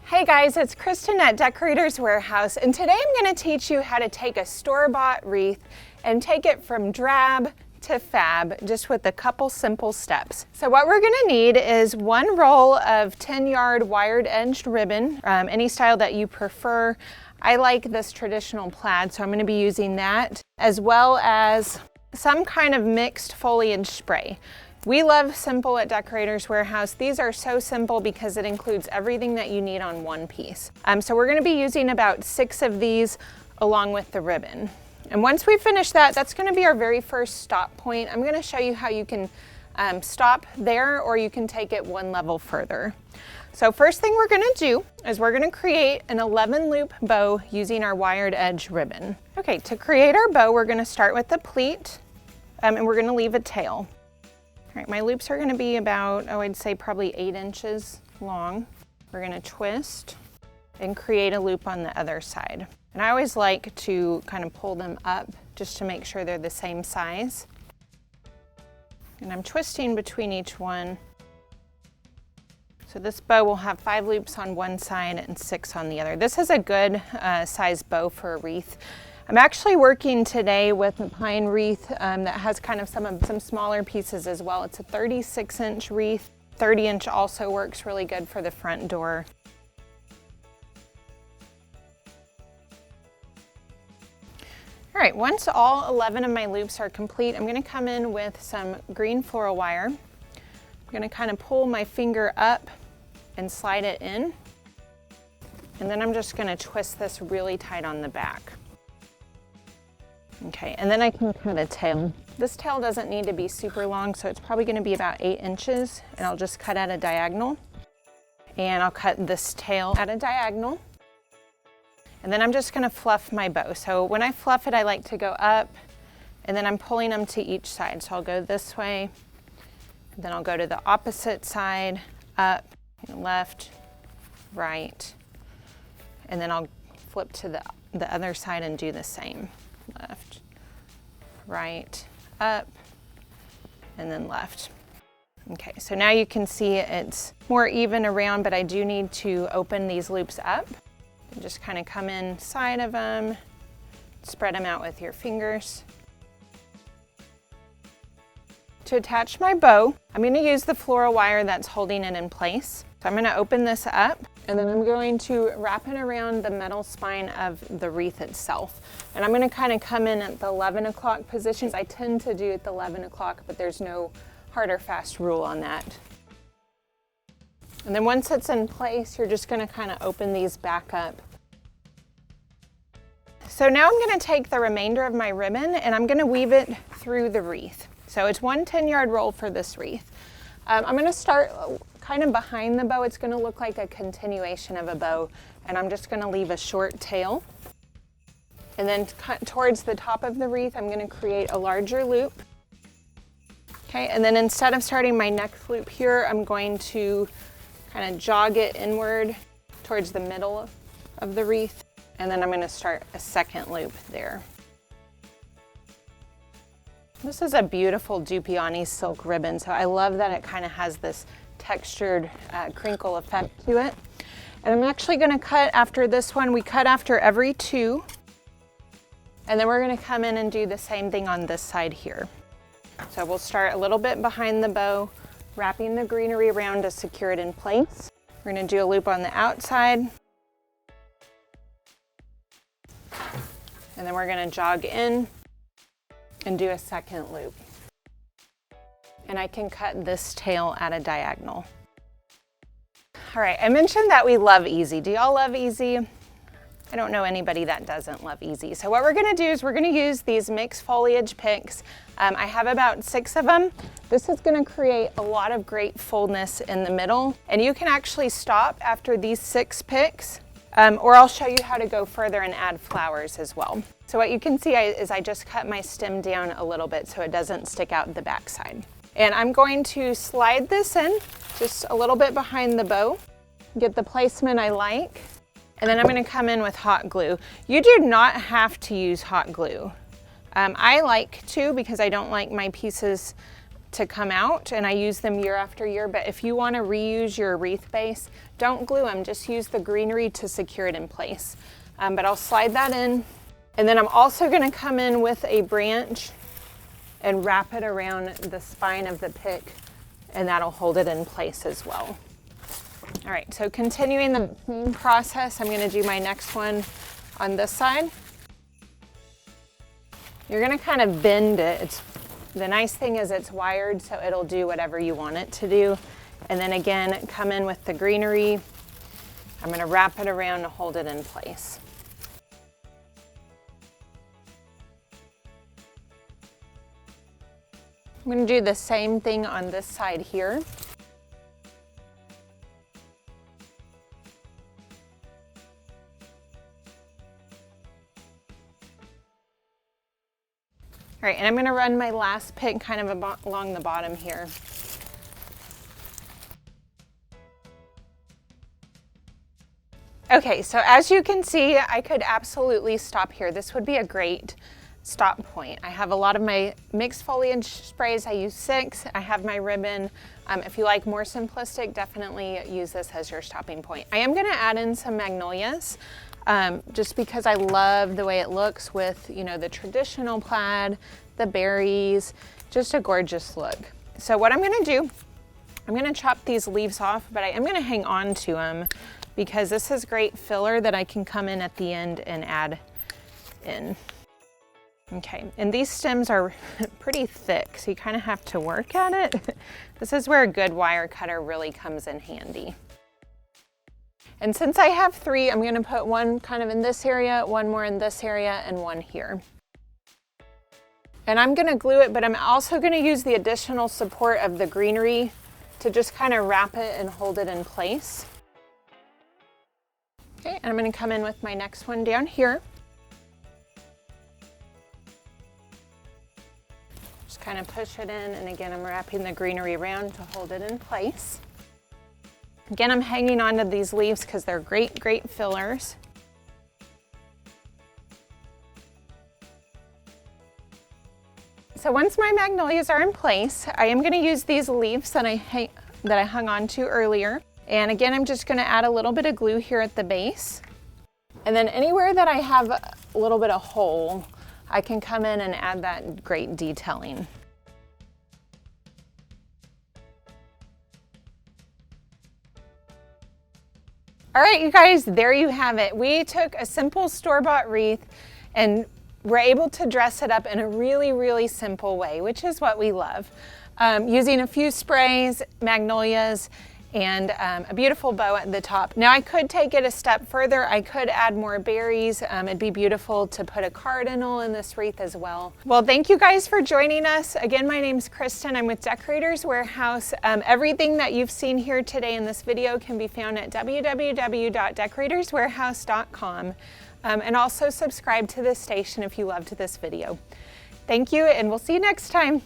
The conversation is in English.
Hey guys, it's Kristen at Decorator's Warehouse, and today I'm going to teach you how to take a store-bought wreath and take it from drab to fab, just with a couple simple steps. So what we're going to need is one roll of 10-yard wired edged ribbon, any style that you prefer. I like this traditional plaid, so I'm going to be using that, as well as some kind of mixed foliage spray. We love simple at Decorator's Warehouse. These are so simple because it includes everything that you need on one piece. So we're going to be using about 6 of these along with the ribbon. And once we finish that, that's going to be our very first stop point. I'm going to show you how you can stop there, or you can take it one level further. So first thing we're going to do is we're going to create an 11 loop bow using our wired edge ribbon. Okay, to create our bow, we're going to start with the pleat and we're going to leave a tail. All right, my loops are going to be about, I'd say probably 8 inches long. We're going to twist and create a loop on the other side. And I always like to kind of pull them up just to make sure they're the same size. And I'm twisting between each one. So this bow will have 5 loops on one side and 6 on the other. This is a good size bow for a wreath. I'm actually working today with a pine wreath that has kind of some smaller pieces as well. It's a 36-inch wreath. 30-inch also works really good for the front door. All right, once all 11 of my loops are complete, I'm going to come in with some green floral wire. I'm going to kind of pull my finger up and slide it in. And then I'm just going to twist this really tight on the back. Okay, and then I can cut a tail. This tail doesn't need to be super long, so it's probably going to be about 8 inches, and I'll just cut at a diagonal. And I'll cut this tail at a diagonal. And then I'm just going to fluff my bow. So when I fluff it, I like to go up, and then I'm pulling them to each side. So I'll go this way, then I'll go to the opposite side, up, left, right, and then I'll flip to the other side and do the same. Left, right, up, and then left. Okay, so now you can see it's more even around, but I do need to open these loops up. And just kind of come inside of them, spread them out with your fingers. To attach my bow, I'm going to use the floral wire that's holding it in place. So I'm going to open this up, and then I'm going to wrap it around the metal spine of the wreath itself. And I'm going to kind of come in at the 11 o'clock position. I tend to do it at the 11 o'clock, but there's no hard or fast rule on that. And then once it's in place, you're just going to kind of open these back up. So now I'm going to take the remainder of my ribbon and I'm going to weave it through the wreath. So it's one 10-yard roll for this wreath. I'm going to start kind of behind the bow. It's going to look like a continuation of a bow, and I'm just going to leave a short tail. And then towards the top of the wreath, I'm going to create a larger loop. Okay, and then instead of starting my next loop here, I'm going to kind of jog it inward towards the middle of the wreath, and then I'm going to start a second loop there. This is a beautiful Dupioni silk ribbon, so I love that it kind of has this textured crinkle effect to it. And I'm actually going to cut after this one. We cut after every 2, and then we're going to come in and do the same thing on this side here. So we'll start a little bit behind the bow, wrapping the greenery around to secure it in place. We're going to do a loop on the outside, and then we're going to jog in and do a second loop. And I can cut this tail at a diagonal. All right, I mentioned that we love easy. Do y'all love easy? I don't know anybody that doesn't love easy. So what we're gonna do is we're gonna use these mixed foliage picks. I have about 6 of them. This is gonna create a lot of great fullness in the middle. And you can actually stop after these 6 picks, or I'll show you how to go further and add flowers as well. So what you can see is I just cut my stem down a little bit so it doesn't stick out the backside. And I'm going to slide this in just a little bit behind the bow, get the placement I like, and then I'm going to come in with hot glue. You do not have to use hot glue. I like to because I don't like my pieces to come out, and I use them year after year, but if you want to reuse your wreath base, don't glue them, just use the greenery to secure it in place. But I'll slide that in, and then I'm also going to come in with a branch and wrap it around the spine of the pick, and that'll hold it in place as well. All right, so continuing the same process, I'm going to do my next one on this side. You're going to kind of bend it. The nice thing is it's wired, so it'll do whatever you want it to do. And then again, come in with the greenery. I'm going to wrap it around to hold it in place. I'm going to do the same thing on this side here. All right, and I'm going to run my last pick kind of along the bottom here. Okay, so as you can see, I could absolutely stop here. This would be a great stop point. I have a lot of my mixed foliage sprays. I use 6. I have my ribbon. If you like more simplistic, definitely use this as your stopping point. I am going to add in some magnolias. Just because I love the way it looks with, you know, the traditional plaid, the berries, just a gorgeous look. So what I'm gonna do, I'm gonna chop these leaves off, but I am gonna hang on to them because this is great filler that I can come in at the end and add in. Okay, and these stems are pretty thick, so you kind of have to work at it. This is where a good wire cutter really comes in handy. And since I have 3, I'm gonna put one kind of in this area, one more in this area, and one here. And I'm gonna glue it, but I'm also gonna use the additional support of the greenery to just kind of wrap it and hold it in place. Okay, and I'm gonna come in with my next one down here. Just kind of push it in, and again, I'm wrapping the greenery around to hold it in place. Again, I'm hanging on to these leaves because they're great, great fillers. So once my magnolias are in place, I am going to use these leaves that I hung on to earlier. And again, I'm just going to add a little bit of glue here at the base. And then anywhere that I have a little bit of hole, I can come in and add that great detailing. All right, you guys, there you have it. We took a simple store-bought wreath and were able to dress it up in a really, really simple way, which is what we love. Using a few sprays, magnolias, and a beautiful bow at the top. Now I could take it a step further. I could add more berries. It'd be beautiful to put a cardinal in this wreath as well. Well, thank you guys for joining us. Again, my name's Kristen. I'm with Decorators Warehouse. Everything that you've seen here today in this video can be found at www.decoratorswarehouse.com. And also subscribe to this station if you loved this video. Thank you, and we'll see you next time.